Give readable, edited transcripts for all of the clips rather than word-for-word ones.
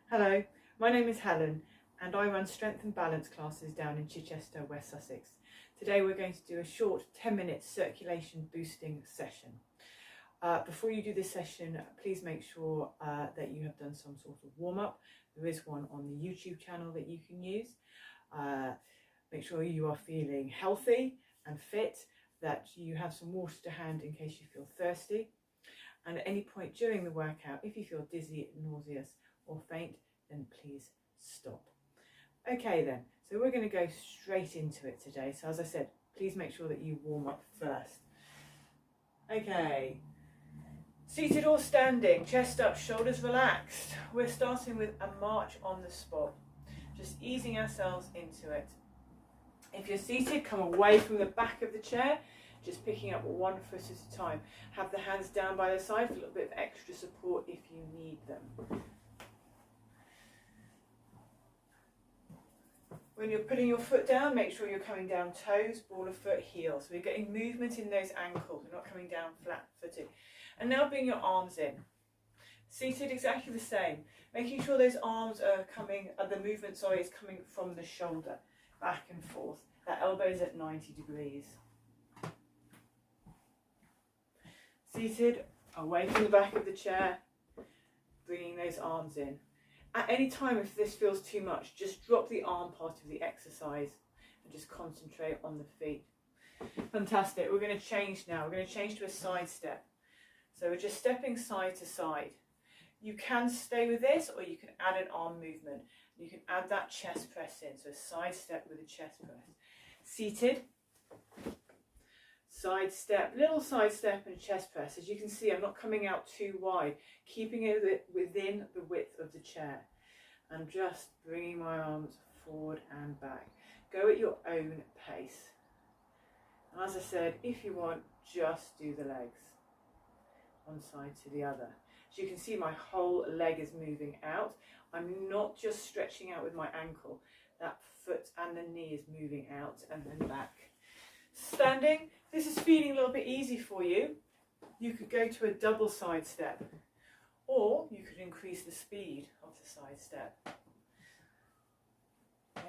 Hello, my name is Helen and I run strength and balance classes down in Chichester, West Sussex. Today we're going to do a short 10-minute circulation boosting session. Before you do this session, please make sure that you have done some sort of warm-up. There is one on the YouTube channel that you can use. Make sure you are feeling healthy and fit, that you have some water to hand in case you feel thirsty. And at any point during the workout, if you feel dizzy, nauseous or faint, then please stop. Okay then, so we're going to go straight into it today. So as I said, please make sure that you warm up first. Okay, seated or standing, chest up, shoulders relaxed. We're starting with a march on the spot, just easing ourselves into it. If you're seated, come away from the back of the chair, just picking up one foot at a time. Have the hands down by the side for a little bit of extra support if you need them. When you're putting your foot down, make sure you're coming down toes, ball of foot, heel. So we're getting movement in those ankles. We're not coming down flat-footed. And now bring your arms in. Seated, exactly the same. Making sure those arms are coming, the movement, is coming from the shoulder, back and forth. That elbow is at 90 degrees. Seated, away from the back of the chair, bringing those arms in. At any time, if this feels too much, just drop the arm part of the exercise and just concentrate on the feet. Fantastic. We're going to change now. We're going to change to a side step. So we're just stepping side to side. You can stay with this, or you can add an arm movement. You can add that chest press in. So a side step with a chest press. Seated. Side step, little side step and chest press. As you can see, I'm not coming out too wide, keeping it within the width of the chair. And just bringing my arms forward and back. Go at your own pace. And as I said, if you want, just do the legs. One side to the other. As you can see, my whole leg is moving out. I'm not just stretching out with my ankle. That foot and the knee is moving out and then back. Standing, this is feeling a little bit easy for you. You could go to a double side step, or you could increase the speed of the side step.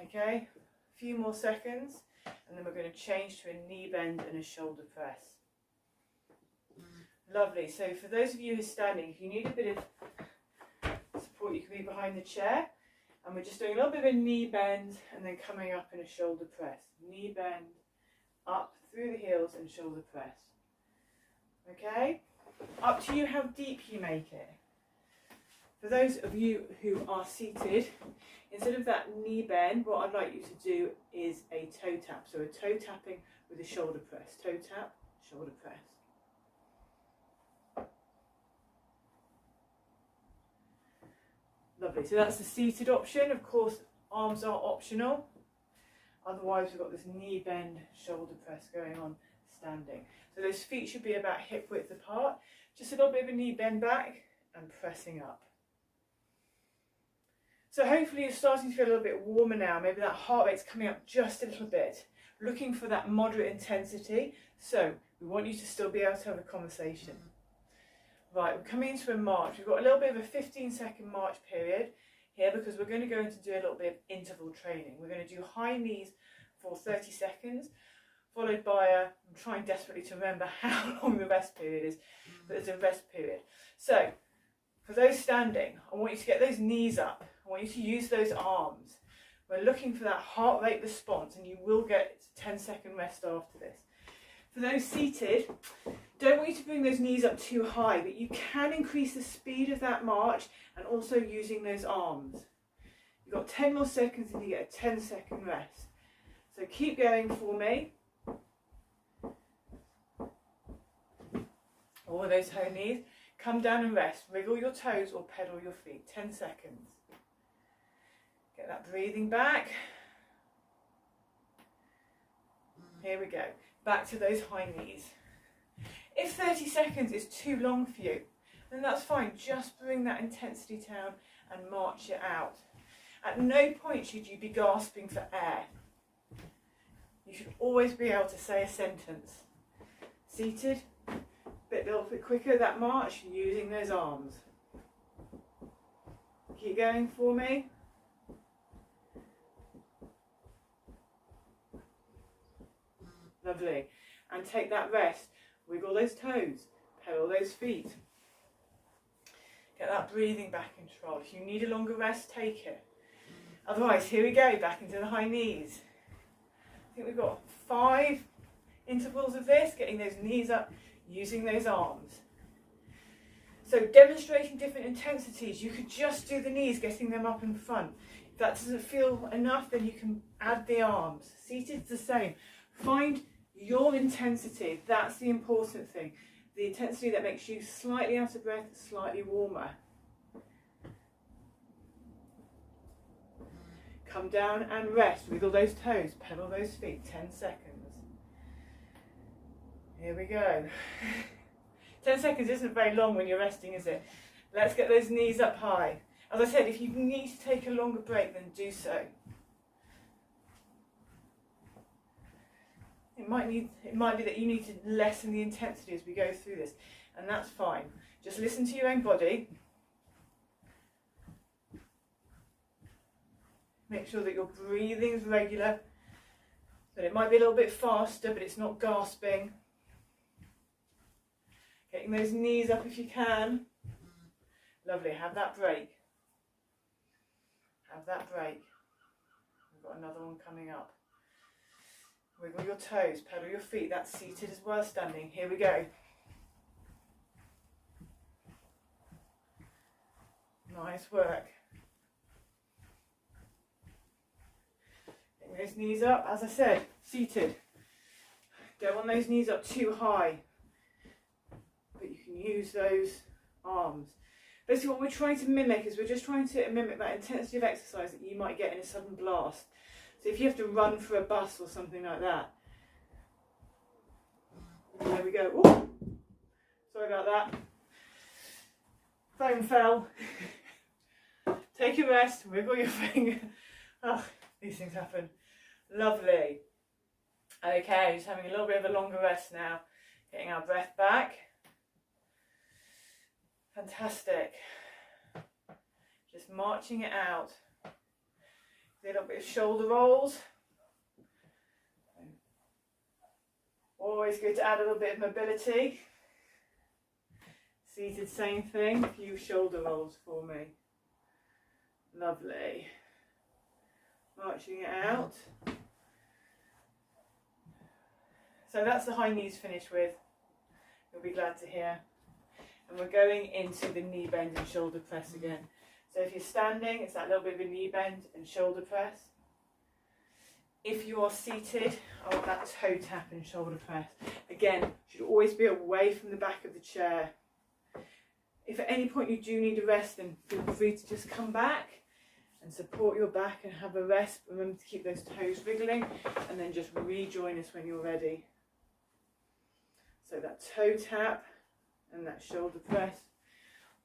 Okay, a few more seconds, and then we're going to change to a knee bend and a shoulder press. Lovely. So for those of you who are standing, if you need a bit of support, you can be behind the chair, and we're just doing a little bit of a knee bend and then coming up in a shoulder press. Knee bend, up through the heels and shoulder press. Okay, up to you how deep you make it. For those of you who are seated, instead of that knee bend, what I'd like you to do is a toe tap. So a toe tapping with a shoulder press. Toe tap, shoulder press. Lovely. So that's the seated option. Of course, arms are optional. Otherwise, we've got this knee bend, shoulder press going on standing. So those feet should be about hip width apart. Just a little bit of a knee bend back and pressing up. So hopefully you're starting to feel a little bit warmer now. Maybe that heart rate's coming up just a little bit. Looking for that moderate intensity. So we want you to still be able to have a conversation. Right, we're coming into a march. We've got a little bit of a 15-second march period here because we're going to go into do a little bit of interval training. We're going to do high knees for 30 seconds, followed by I'm trying desperately to remember how long the rest period is, but there's a rest period. So, for those standing, I want you to get those knees up. I want you to use those arms. We're looking for that heart rate response, and you will get a 10-second rest after this. For those seated, don't want you to bring those knees up too high, but you can increase the speed of that march and also using those arms. You've got 10 more seconds and you get a 10-second rest. So keep going for me. All of those high knees. Come down and rest. Wriggle your toes or pedal your feet. 10 seconds. Get that breathing back. Here we go. Back to those high knees. If 30 seconds is too long for you, then that's fine. Just bring that intensity down and march it out. At no point should you be gasping for air. You should always be able to say a sentence. Seated, a little bit quicker that march, using those arms. Keep going for me. Lovely. And take that rest. Wiggle those toes. Pedal those feet. Get that breathing back in control. If you need a longer rest, take it. Otherwise, here we go, back into the high knees. I think we've got 5 intervals of this, getting those knees up, using those arms. So demonstrating different intensities. You could just do the knees, getting them up in front. If that doesn't feel enough, then you can add the arms. Seated, the same. Find your intensity. That's the important thing. The intensity that makes you slightly out of breath, slightly warmer. Come down and rest. Wiggle those toes, pedal those feet. 10 seconds. Here we go. 10 seconds isn't very long when you're resting, is it? Let's get those knees up high. As I said, if you need to take a longer break, then do so. It might be that you need to lessen the intensity as we go through this, and that's fine. Just listen to your own body. Make sure that your breathing is regular. That it might be a little bit faster, but it's not gasping. Getting those knees up if you can. Lovely, have that break. Have that break. We've got another one coming up. Wiggle your toes, pedal your feet. That's seated as well as standing. Here we go. Nice work. Getting those knees up, as I said, seated. Don't want those knees up too high, but you can use those arms. Basically what we're trying to mimic is we're just trying to mimic that intensity of exercise that you might get in a sudden blast. So if you have to run for a bus or something like that. There we go. Ooh. Sorry about that. Phone fell. Take a rest, wiggle your finger. Oh, these things happen. Lovely. Okay, just having a little bit of a longer rest now. Getting our breath back. Fantastic. Just marching it out. A little bit of shoulder rolls. Always good to add a little bit of mobility. Seated, same thing. A few shoulder rolls for me. Lovely. Marching it out. So that's the high knees finished with. You'll be glad to hear. And we're going into the knee bend and shoulder press again. So if you're standing, it's that little bit of a knee bend and shoulder press. If you are seated, I want that toe tap and shoulder press. Again, should always be away from the back of the chair. If at any point you do need a rest, then feel free to just come back and support your back and have a rest. Remember to keep those toes wriggling and then just rejoin us when you're ready. So that toe tap and that shoulder press,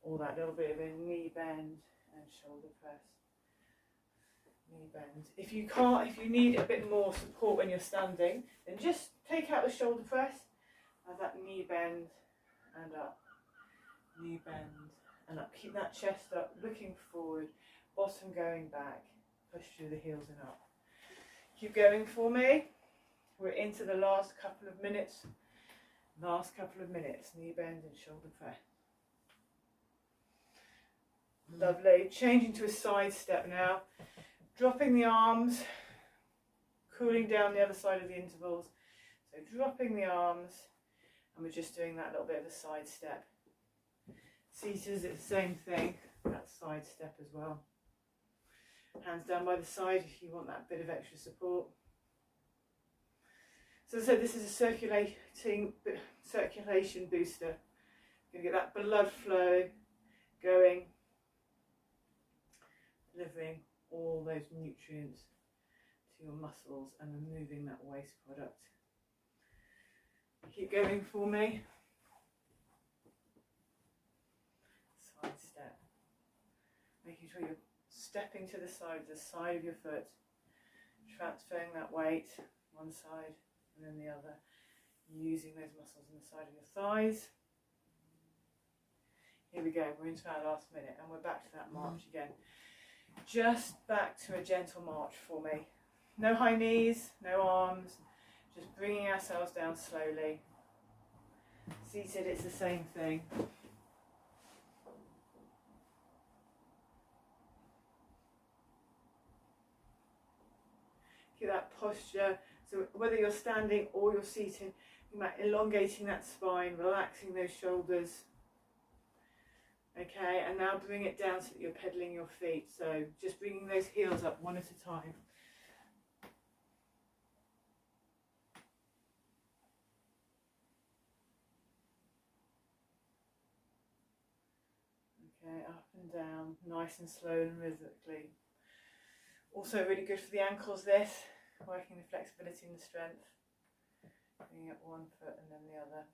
or that little bit of a knee bend and shoulder press. Knee bend. If you need a bit more support when you're standing, then just take out the shoulder press, have that knee bend and up. Knee bend and up. Keep that chest up, looking forward, bottom going back, push through the heels and up. Keep going for me. We're into the last couple of minutes. Last couple of minutes. Knee bend and shoulder press. Lovely. Changing to a side step now. Dropping the arms, cooling down the other side of the intervals. So dropping the arms, and we're just doing that little bit of a side step. Seated, it's the same thing, that side step as well. Hands down by the side if you want that bit of extra support. So as I said, this is a circulation booster. You're going to get that blood flow going, delivering all those nutrients to your muscles and removing that waste product. Keep going for me. Side step. Making sure you're stepping to the side of your foot, transferring that weight one side and then the other, using those muscles on the side of your thighs. Here we go, we're into our last minute and we're back to that march again. Just back to a gentle march for me. No high knees, no arms, just bringing ourselves down slowly. Seated, it's the same thing. Get that posture, so whether you're standing or you're seated, you might elongating that spine, relaxing those shoulders. Okay, and now bring it down so that you're pedaling your feet. So just bringing those heels up one at a time. Okay, up and down, nice and slow and rhythmically. Also really good for the ankles this, working the flexibility and the strength. Bringing up one foot and then the other.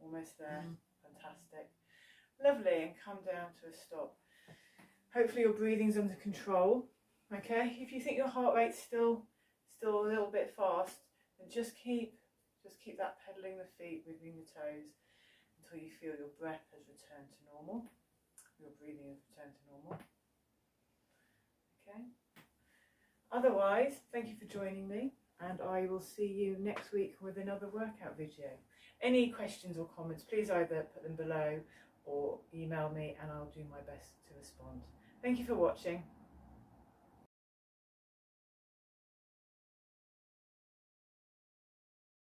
Almost there, fantastic. Lovely, and come down to a stop. Hopefully your breathing's under control. Okay, if you think your heart rate's still a little bit fast, then just keep that pedaling the feet, wiggling the toes until you feel your breath has returned to normal. Your breathing has returned to normal. Okay. Otherwise, thank you for joining me, and I will see you next week with another workout video. Any questions or comments, please either put them below or email me and I'll do my best to respond. Thank you for watching.